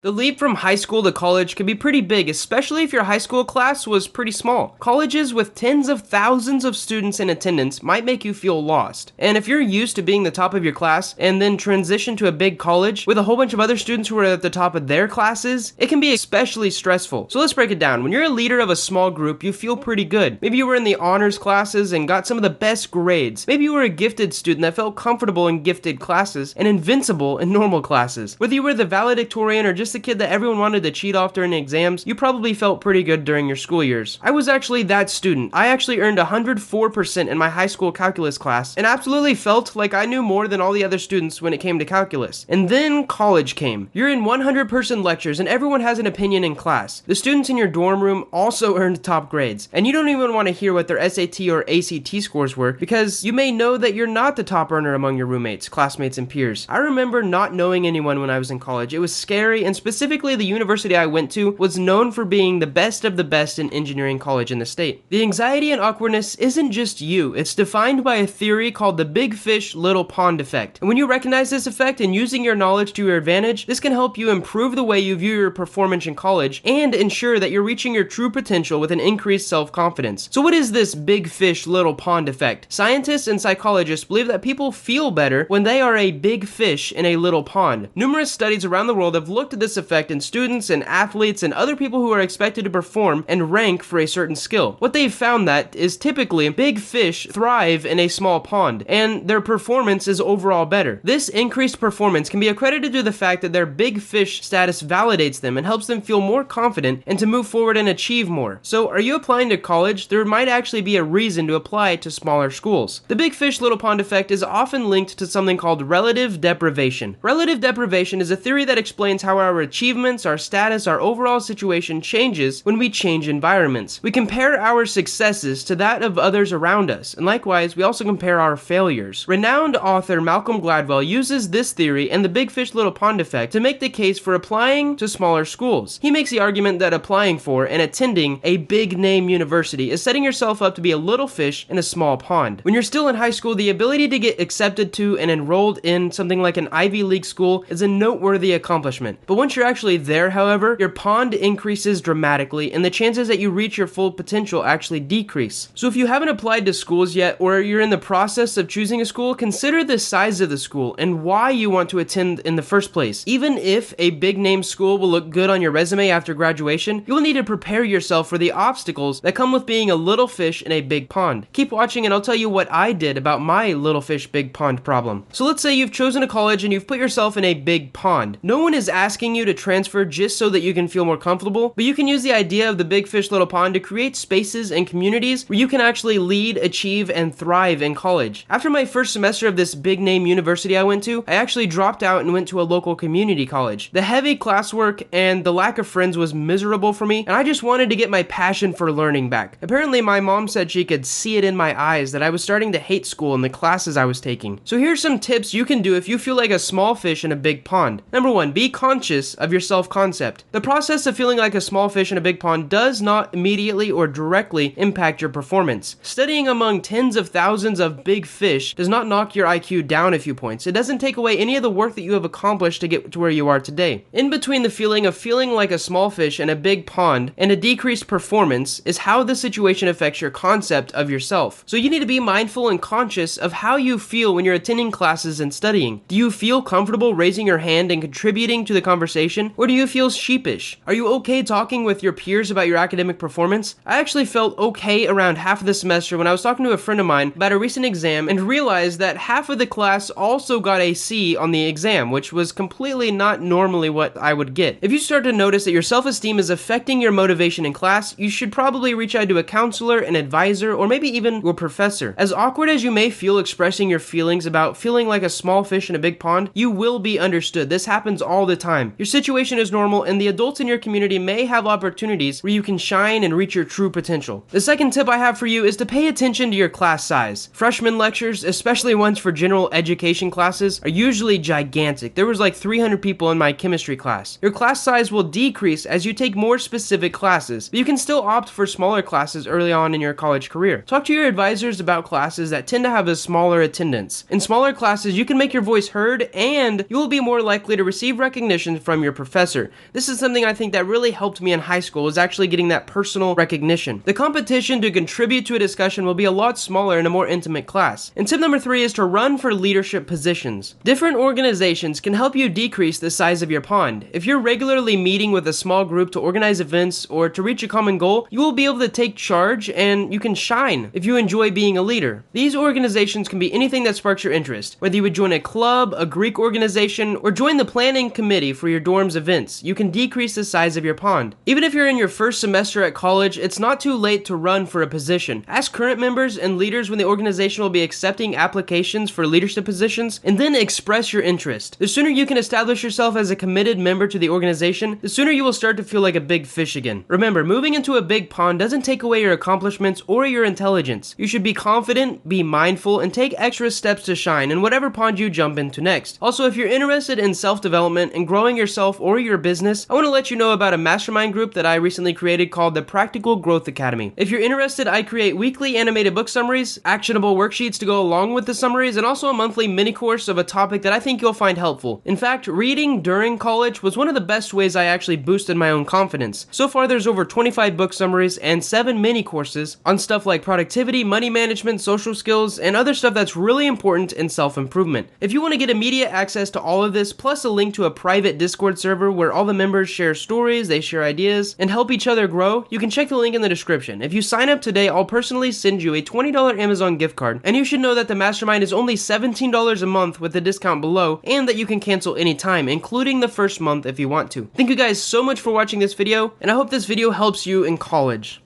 The leap from high school to college can be pretty big, especially if your high school class was pretty small. Colleges with tens of thousands of students in attendance might make you feel lost. And if you're used to being the top of your class and then transition to a big college with a whole bunch of other students who are at the top of their classes, it can be especially stressful. So let's break it down. When you're a leader of a small group, you feel pretty good. Maybe you were in the honors classes and got some of the best grades. Maybe you were a gifted student that felt comfortable in gifted classes and invincible in normal classes. Whether you were the valedictorian or just the kid that everyone wanted to cheat off during exams, you probably felt pretty good during your school years. I was actually that student. I actually earned 104% in my high school calculus class and absolutely felt like I knew more than all the other students when it came to calculus. And then college came. You're in 100-person lectures and everyone has an opinion in class. The students in your dorm room also earned top grades, and you don't even want to hear what their SAT or ACT scores were because you may know that you're not the top earner among your roommates, classmates, and peers. I remember not knowing anyone when I was in college. It was scary, and specifically the university I went to was known for being the best of the best in engineering college in the state. The anxiety and awkwardness isn't just you. It's defined by a theory called the big fish, little pond effect. And when you recognize this effect and using your knowledge to your advantage, this can help you improve the way you view your performance in college and ensure that you're reaching your true potential with an increased self-confidence. So what is this big fish, little pond effect? Scientists and psychologists believe that people feel better when they are a big fish in a little pond. Numerous studies around the world have looked at this effect in students and athletes and other people who are expected to perform and rank for a certain skill. What they've found that is typically big fish thrive in a small pond, and their performance is overall better. This increased performance can be accredited to the fact that their big fish status validates them and helps them feel more confident and to move forward and achieve more. So are you applying to college? There might actually be a reason to apply to smaller schools. The big fish, little pond effect is often linked to something called relative deprivation. Relative deprivation is a theory that explains how our achievements, our status, our overall situation changes when we change environments. We compare our successes to that of others around us, and likewise, we also compare our failures. Renowned author Malcolm Gladwell uses this theory and the big fish, little pond effect to make the case for applying to smaller schools. He makes the argument that applying for and attending a big name university is setting yourself up to be a little fish in a small pond. When you're still in high school, the ability to get accepted to and enrolled in something like an Ivy League school is a noteworthy accomplishment. But once you're actually there, however, your pond increases dramatically and the chances that you reach your full potential actually decrease. So if you haven't applied to schools yet, or you're in the process of choosing a school, consider the size of the school and why you want to attend in the first place. Even if a big name school will look good on your resume after graduation, you will need to prepare yourself for the obstacles that come with being a little fish in a big pond. Keep watching and I'll tell you what I did about my little fish big pond problem. So let's say you've chosen a college and you've put yourself in a big pond. No one is asking you to transfer just so that you can feel more comfortable, but you can use the idea of the big fish, little pond to create spaces and communities where you can actually lead, achieve, and thrive in college. After my first semester of this big name university I went to, I actually dropped out and went to a local community college. The heavy classwork and the lack of friends was miserable for me, and I just wanted to get my passion for learning back. Apparently, my mom said she could see it in my eyes that I was starting to hate school and the classes I was taking. So here's some tips you can do if you feel like a small fish in a big pond. Number 1, be conscious of your self-concept. The process of feeling like a small fish in a big pond does not immediately or directly impact your performance. Studying among tens of thousands of big fish does not knock your IQ down a few points. It doesn't take away any of the work that you have accomplished to get to where you are today. In between the feeling of feeling like a small fish in a big pond and a decreased performance is how the situation affects your concept of yourself. So you need to be mindful and conscious of how you feel when you're attending classes and studying. Do you feel comfortable raising your hand and contributing to the conversation, or do you feel sheepish? Are you okay talking with your peers about your academic performance? I actually felt okay around half of the semester when I was talking to a friend of mine about a recent exam and realized that half of the class also got a C on the exam, which was completely not normally what I would get. If you start to notice that your self-esteem is affecting your motivation in class, you should probably reach out to a counselor, an advisor, or maybe even your professor. As awkward as you may feel expressing your feelings about feeling like a small fish in a big pond, you will be understood. This happens all the time. Your situation is normal, and the adults in your community may have opportunities where you can shine and reach your true potential. The second tip I have for you is to pay attention to your class size. Freshman lectures, especially ones for general education classes, are usually gigantic. There was like 300 people in my chemistry class. Your class size will decrease as you take more specific classes, but you can still opt for smaller classes early on in your college career. Talk to your advisors about classes that tend to have a smaller attendance. In smaller classes, you can make your voice heard and you will be more likely to receive recognition from your professor. This is something I think that really helped me in high school, was actually getting that personal recognition. The competition to contribute to a discussion will be a lot smaller in a more intimate class. And tip number 3 is to run for leadership positions. Different organizations can help you decrease the size of your pond. If you're regularly meeting with a small group to organize events or to reach a common goal, you will be able to take charge and you can shine if you enjoy being a leader. These organizations can be anything that sparks your interest, whether you would join a club, a Greek organization, or join the planning committee for your dorm's events. You can decrease the size of your pond. Even if you're in your first semester at college, it's not too late to run for a position. Ask current members and leaders when the organization will be accepting applications for leadership positions, and then express your interest. The sooner you can establish yourself as a committed member to the organization, the sooner you will start to feel like a big fish again. Remember, moving into a big pond doesn't take away your accomplishments or your intelligence. You should be confident, be mindful, and take extra steps to shine in whatever pond you jump into next. Also, if you're interested in self-development and growing yourself or your business, I want to let you know about a mastermind group that I recently created called the Practical Growth Academy. If you're interested, I create weekly animated book summaries, actionable worksheets to go along with the summaries, and also a monthly mini course of a topic that I think you'll find helpful. In fact, reading during college was one of the best ways I actually boosted my own confidence. So far, there's over 25 book summaries and 7 mini courses on stuff like productivity, money management, social skills, and other stuff that's really important in self-improvement. If you want to get immediate access to all of this, plus a link to a private Discord server where all the members share stories, they share ideas, and help each other grow, you can check the link in the description. If you sign up today, I'll personally send you a $20 Amazon gift card, and you should know that the mastermind is only $17 a month with the discount below, and that you can cancel anytime, including the first month if you want to. Thank you guys so much for watching this video, and I hope this video helps you in college.